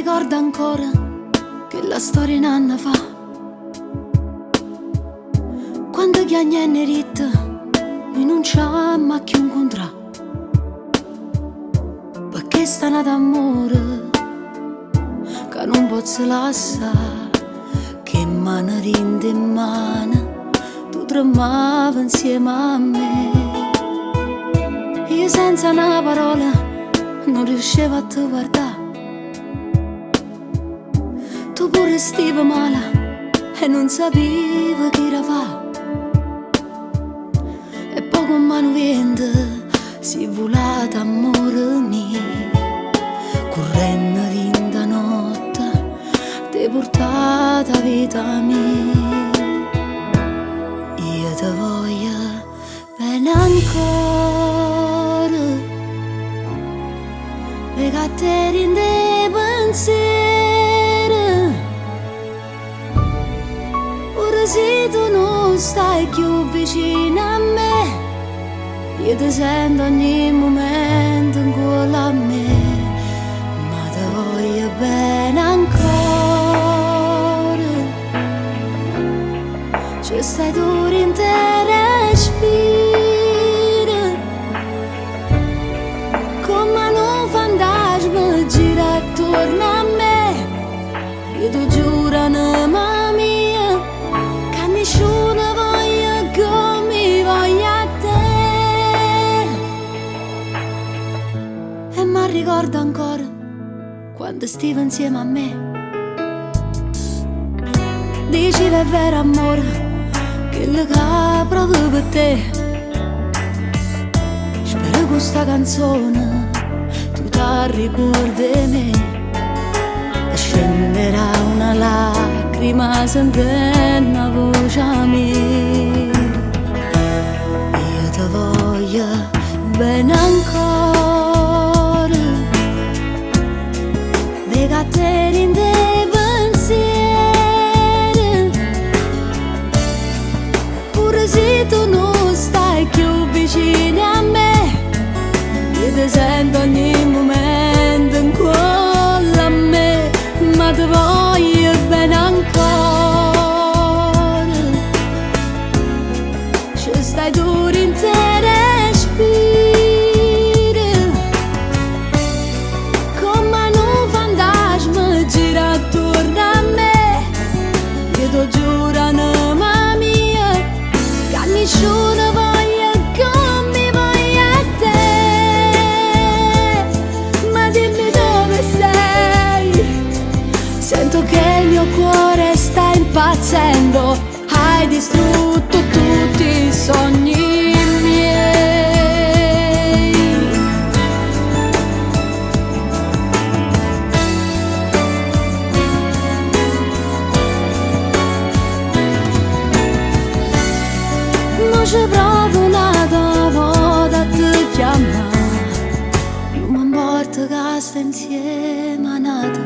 ricordo ancora che la storia in anna fa, quando gli anni ritta non c'ha ma chi incontra, perché sta nata amore che non posso lasciare, che mano rinde in mano tu tremava insieme a me. Io senza una parola non riuscivo a te guardare, tu pure stivi male e non sapevo chi era fa. E poi con mano vento si è volata amore mio, correndo rinda notte ti portata vita mia. Io ti voglio bene ancora, perché a te rinde pensiero, pure se tu non stai più vicino a me, io ti sento ogni momento in cuore a me, ma ti voglio bene ancora. Ci stai tu intera respiro, come un fantasma gira attorno a me. Io ti giuro anima mia che nessuno voglia come voglia a te. E mi ricordo ancora quando stivo insieme a me, dicevi è vero amore che le capro per te. Spero con sta canzone tu ti ricordi me e scenderà una lacrima sentendo la voce mia. Io ti voglio bene ancora, perché a te rinde pensiero, pure se tu non stai più vicino a me, io ti sento ogni momento in cuore a me, ma ti voglio bene ancora. Ci stai tu intera respiro, come un fantasma gira attorno a me. Io ti giuro anima mia che nessuno voglia come voglia a te. Ma dimmi dove sei, sento che il mio cuore sta impazzendo, hai distrutto tutti i sogni miei. Non ci provo una volta a te chiamare, non mi importa che sta insieme a nata